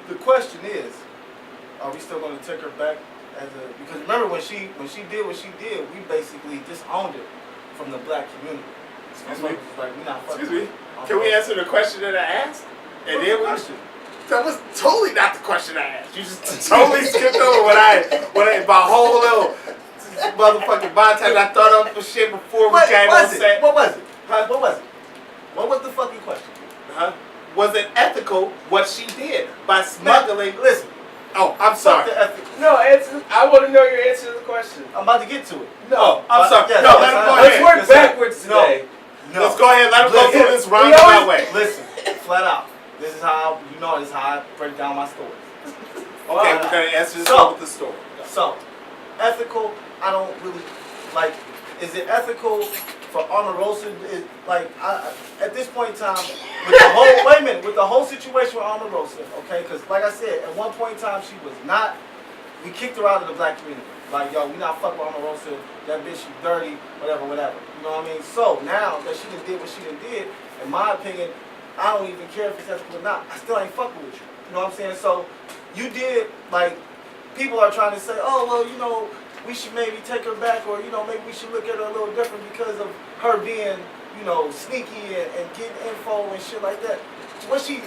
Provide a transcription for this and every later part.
the question is, are we still going to take her back as a? Because remember when she did what she did, we basically disowned it from the black community. Excuse me. Like we not fucking. Excuse me. Can we answer the question that I asked? And then question? That was totally not the question I asked. You just totally skipped over what I my whole little motherfucking by the time I thought of the shit before we came on set. What was it? Huh? What was it? What was the fucking question? Huh? Was it ethical what she did by smuggling? Listen. Oh, I'm sorry. No, I want to know your answer to the question. I'm about to get to it. No, I'm sorry. Yes, no, let him go Let's ahead. work backwards today. No. Let's go ahead. Let him go through this roundabout way. Listen, flat out. This is how this is how I break down my stories. Okay, we're gonna answer this with the story. So, ethical. I don't really like. Is it ethical for Omarosa? At this point in time, with the whole with the whole situation with Omarosa, okay? Because like I said, at one point in time, she was not. We kicked her out of the black community. Like, yo, we not fuck with Omarosa. That bitch, she dirty, whatever. You know what I mean? So now that she did what she did, in my opinion, I don't even care if it's ethical or not. I still ain't fucking with you. You know what I'm saying? So you did, like, people are trying to say, oh, well, you know, we should maybe take her back, or, you know, maybe we should look at her a little different because of her being, you know, sneaky and getting info and shit like that. What she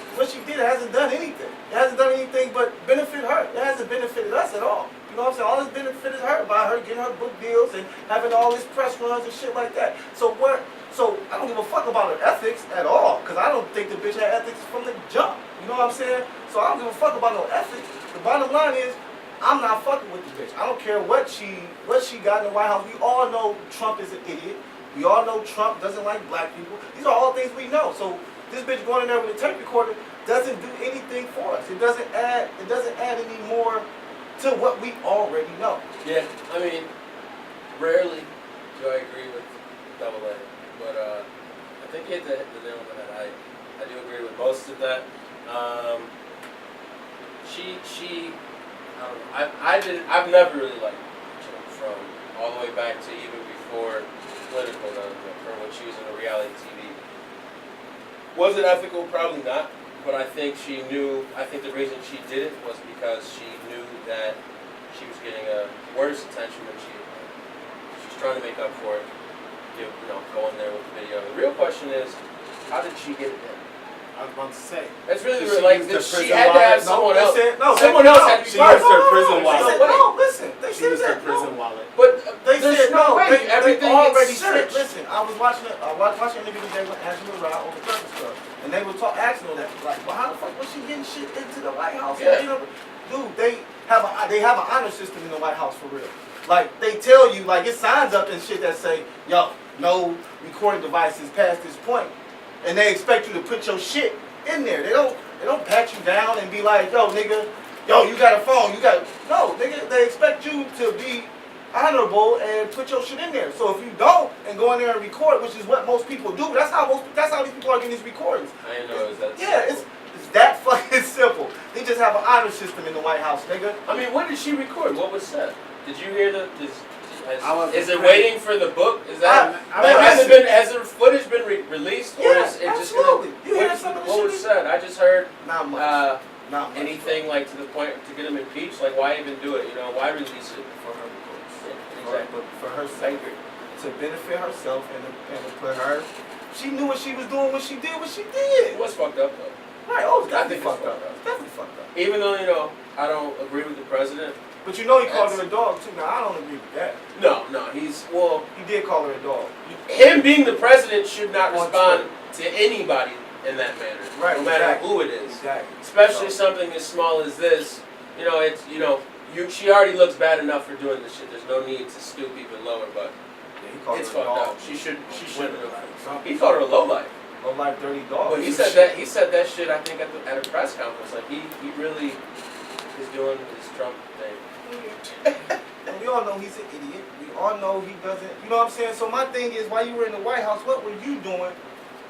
did hasn't done anything. It hasn't done anything but benefit her. It hasn't benefited us at all. You know what I'm saying? All this benefited her by her getting her book deals and having all this press runs and shit like that. So I don't give a fuck about her ethics at all, because I don't think the bitch had ethics from the jump. You know what I'm saying? So I don't give a fuck about no ethics. The bottom line is, I'm not fucking with the bitch. I don't care what she got in the White House. We all know Trump is an idiot. We all know Trump doesn't like black people. These are all things we know. So this bitch going in there with a tape recorder doesn't do anything for us. It doesn't add any more to what we already know. Yeah, I mean, rarely do I agree with Double A, but I think you hit the nail on the head. I do agree with most of that. I've never really liked Trump from all the way back to even before political, from when she was in a reality TV. Was it ethical? Probably not. But I think the reason she did it was because she knew that she was getting a worse attention than she's trying to make up for it. You know, going there with the video. The real question is, how did she get it in? I was about to say. That's really like she had to have someone else. Someone else had to She used her prison wallet. No, listen. They She said used her that. prison wallet. But They said no. Everything they already is said. searched. Listen, I was watching an interview today with Angela Rao on the Purpose Club, and they were asking her that, like, well, how the fuck was she getting shit into the White House? Yeah. You know, dude, they have an honor system in the White House for real. Like, they tell you, like, it signs up and shit that say, yo, no recording devices past this point, and they expect you to put your shit in there. They don't pat you down and be like, yo, nigga, you got a phone, no, nigga, they expect you to be honorable and put your shit in there. So if you don't and go in there and record, which is what most people do, that's how these people are getting these recordings. I didn't know it was that simple. Yeah, it's that fucking simple. They just have an honor system in the White House, nigga. I mean, what did she record? What was said? Did you hear is it pregnant. waiting for the book? Is that has the footage been released, or Yeah, is it just absolutely. You hear some of the what shit? was said? I just heard Not much. Not much. anything like to the point to get him impeached. Like, why even do it? You know, why release it? For her, Exactly. for her sake, to benefit herself and to put her. She knew what she was doing when she did what she did. It was fucked up though. Right? Oh, it's I definitely think it's fucked up. fucked up. It's definitely fucked up. Even though I don't agree with the president. But you know he called her a dog too. Now I don't agree with that. No, He did call her a dog. him being the president should not On respond to anybody in that manner, Right, no matter exactly. who it is. Exactly. Especially something as small as this. You know, she already looks bad enough for doing this shit. There's no need to stoop even lower, but Yeah, he called it's her a fucked dog. up. She should Like, He called her a lowlife. low life, dirty dog. But he said that shit, I think, at a press conference. Like, he really is doing his Trump thing. And we all know he's an idiot. We all know he doesn't. You know what I'm saying? So my thing is, while you were in the White House, what were you doing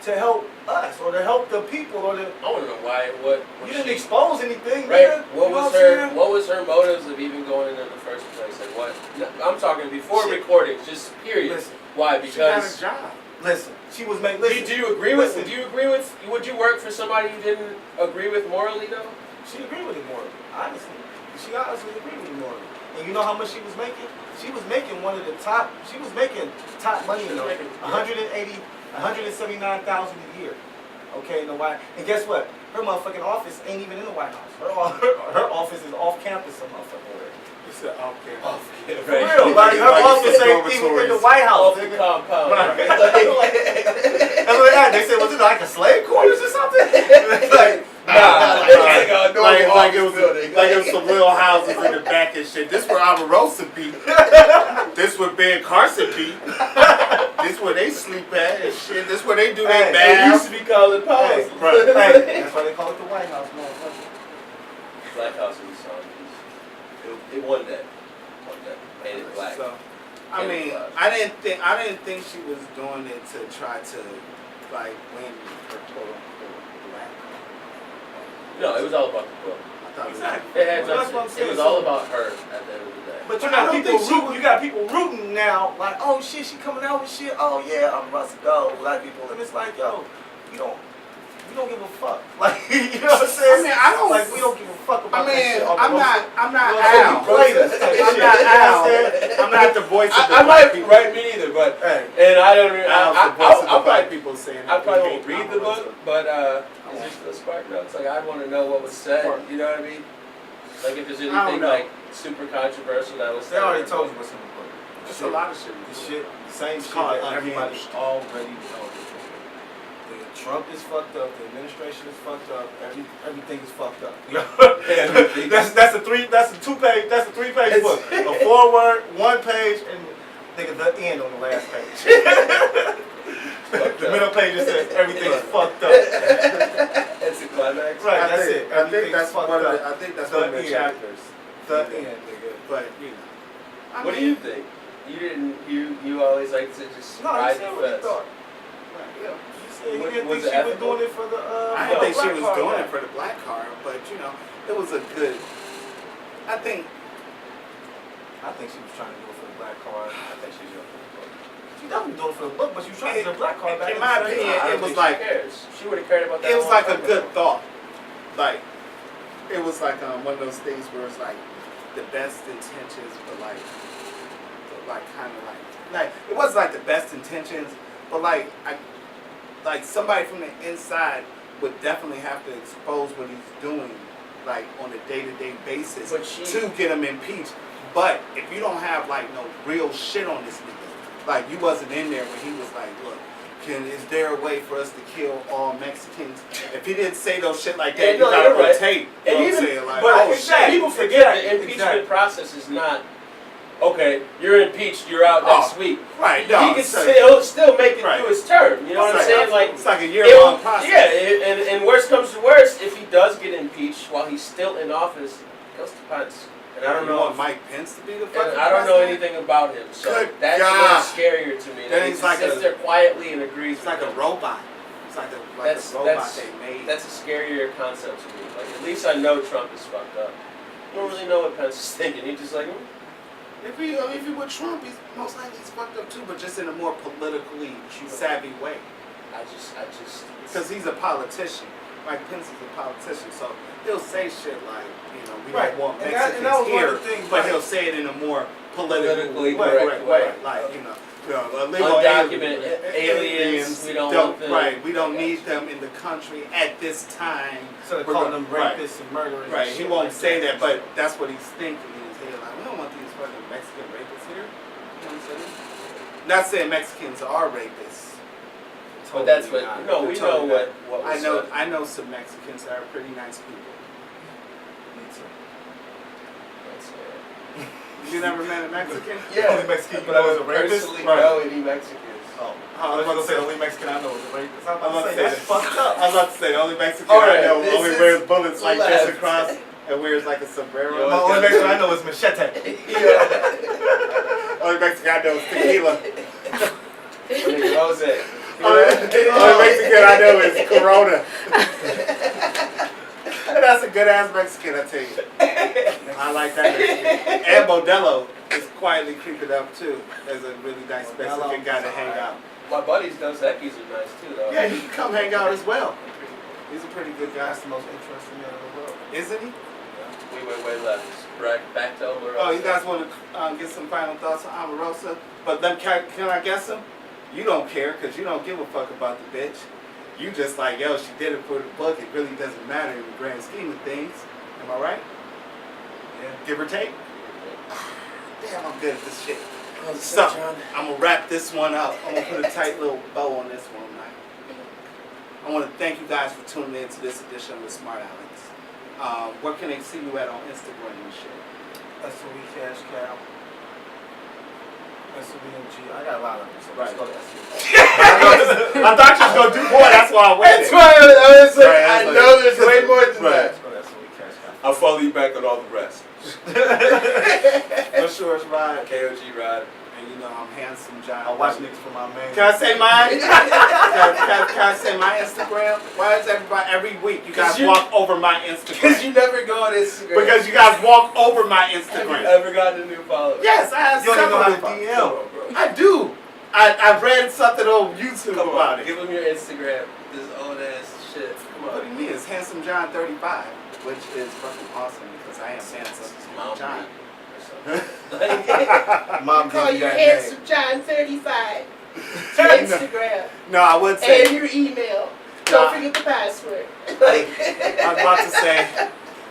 to help us or to help the people or to? I want to know why. What You didn't expose anything, right? nigga. What You know was I'm her? saying? What was her motives of even going in the first place? And what? I'm talking before Shit. recordings, just period. Listen, Why? She got Because a job. listen. She was making. Listen. do you agree with? Listen. Do you agree with? Would you work for somebody you didn't agree with morally though? She agreed with him morally, honestly. She honestly agreed with him morally. And you know how much she was making? She was making one of the top. She was making top money in the 179,000 a year. Okay, in the White. And guess what? Her motherfucking office ain't even in the White House. Her office is off campus, some motherfucking word. You said off campus. Off campus. For real, like her office ain't even in the White House. Off the compound. Right. That's what they had. They said, was it like a slave quarters or something? Like, like it was some little houses in the back and shit. This where Omarosa be. This where Ben Carson be. This where they sleep at and shit. This where they do their They used baths. to be called it palace. Right. That's why they call it the White House, motherfucker. Black House in the sun. It won that. Painted black. So, I mean, I didn't think she was doing it to try to like win her quote unquote black. No, it was all about the book. I thought Exactly. It had Well, that's what I'm it saying. was all about her at the end of the day. But you I got don't people think she rooting. You got people rooting now. Like, oh shit, she coming out with shit. Oh yeah, I'm about to go. Black people, and it's like, yo, we don't give a fuck. Like, you know what I'm saying? I mean, I don't. Like, we don't give a fuck about that shit. I'm not You Al. I'm not the voice of the I black might people. right me neither, but Hey, and I don't. Al's the voice of the I black probably people saying I that probably we won't hate read the Omarosa. book, but it's just the spark notes. Like I want to know what was said. You know what I mean? Like if there's I don't anything know. like super controversial that was they said. already told you what's in the book. There's a lot of shit. The shit, the same It's shit called that everybody unhinged. already knows. Trump is fucked up. The administration is fucked up. Everything is fucked up. You know? that's a 2-page. That's a 3-page book. A foreword, 1 page, and nigga the end on the last page. The middle page just says everything's fucked up. It's a climax. Right, that's it. I think Everything's that's fucked one of up. the, I think that's The one of the end. chapters. The end, nigga. But you know. What do you think? You always like to just No, ride he said the what he fence. thought. Yeah. He Was didn't it think she was ethical? doing it for the. I didn't think she was doing it for the black card, but you know, it was a good. I think she was trying to do it for the black card. I think she's doing it for the book. She definitely doing it for the book, but she was trying to do the black card back. in my opinion, I it don't was think like she cares. She would have cared about that. it was long like a time good ago. thought. Like it was like one of those things where it's like the best intentions, but like kind of like it wasn't like the best intentions, but like somebody from the inside would definitely have to expose what he's doing, like on a day-to-day basis to get him impeached. But if you don't have like no real shit on this nigga, like you wasn't in there when he was like, look, is there a way for us to kill all Mexicans? If he didn't say those shit like that, Yeah, no, you got you're to right. tape. You know what I'm saying? Like, But oh exactly. shit. People forget the impeachment process is not, okay, you're impeached, you're out next week. Right, He no. can still make it through his term. You know what I'm saying? Like it's like a year-long process. Yeah, and worst comes to worst, if he does get impeached while he's still in office, it goes to Pence. And I don't know want Mike Pence to be the fucking and I don't know president? anything about him, so Good that's God. more scarier to me. That he he's just like sits there quietly and agrees. It's like with a him. robot. It's like a robot they made. That's a scarier concept to me. Like at least I know Trump is fucked up. You don't really know what Pence is thinking. He's just like. If he with Trump, he's most likely he's fucked up too, but just in a more politically savvy way. I just. Because he's a politician. Mike Pence is a politician, so he'll say shit like, you know, we Right. don't want And Mexicans that was one here, of the things, but right. he'll say it in a more Politically correct way. correct. Like, you know, illegal Undocumented aliens, we don't want them. Right, we don't need them in the country at this time. Instead of We're calling gonna- them rapists and murderers. Right, and he shit won't like say that, but that's what he's thinking in his head. Like, we don't want these fucking Mexican rapists here. You know what I'm saying? Not saying Mexicans are rapists. But that's what. Totally No, not. we Totally know not. what was said. I know some Mexicans that are pretty nice people. Me too. You never met a Mexican? Yeah, Only Mexican but you I know is don't a rapist? personally Right. know any Mexicans. Oh, I was about to say the only Mexican I know is a rapist. I was about to say that's that. fucked up. I was about to say the only Mexican All I right, know this only is wears bullets like this left. across and wears like a sombrero. Yo, The only Mexican I know is machete. Only Mexican I know is tequila. Jose. Only Mexican I know is Corona. And that's a good ass Mexican, I tell you. I like that Mexican. And Modelo is quietly creeping up too. As a really nice Mexican guy to hang out. My buddies Dos Equis are nice too, though. Yeah, he can come hang out as well. He's a pretty good guy. That's the most interesting man in the world. Isn't he? We went way left. Back to Omarosa. Oh, you guys want to get some final thoughts on Omarosa? But then can I guess them? You don't care because you don't give a fuck about the bitch. You just like, yo, she did it for the book. It really doesn't matter in the grand scheme of things. Am I right? Yeah. Give or take? Damn, I'm good at this shit. Oh, So, I'm going to wrap this one up. I'm going to put a tight little bow on this one, man. I want to thank you guys for tuning in to this edition of the Smartalecs. Where can they see you at on Instagram and shit? SOE Cash Cow. SOEMG. I got a lot of them, so Right. let's go to SOE. I thought you was going to do more. That's why I waited. That's why I was like, Right, I that's know like- there's way more than Right. Let's go to SOE Cash Cow. I'll follow you back on all the rest. What's yours, Ryan? KOG Rod. And you know, I'm Handsome John. I watch niggas for my man. Can I say mine? Can I say my Instagram? Why is every week you guys 'Cause you- walk over my Because Instagram? you never go on Instagram. Because you guys walk over my Have you Instagram. ever gotten a new follower? Yes, I have You don't even know how to several. DM. Come on, bro. I do. I read something on YouTube Come about on, it. give him your Instagram. This old ass shit. Come What do on. you mean? It's Handsome John 35, which is fucking awesome because I am handsome Mom John. Like, Mom Call gave you me that Handsome name. John 35. To Instagram. No, I would say. And your email. Nah. Don't forget the password. Like, I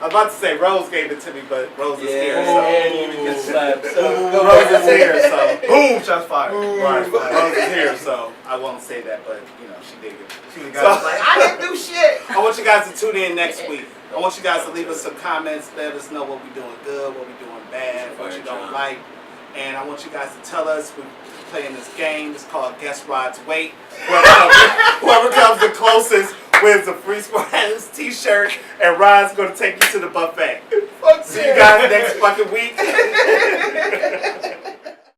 was about to say Rose gave it to me, but Rose is here, yeah, so and you even get slapped. So go Rose ahead. is here, so Boom! Shots fired. right. Rose is here, so I won't say that, but you know she did it. She the So- guy like, I didn't do shit. I want you guys to tune in next week. I want you guys to leave us some comments, let us know what we're doing good, what we're doing bad, what you don't like. And I want you guys to tell us we're playing this game. It's called Guess Rod's Weight. Whoever comes the closest wins a free Smartalecs t-shirt, and Rod's going to take you to the buffet. See you guys next fucking week.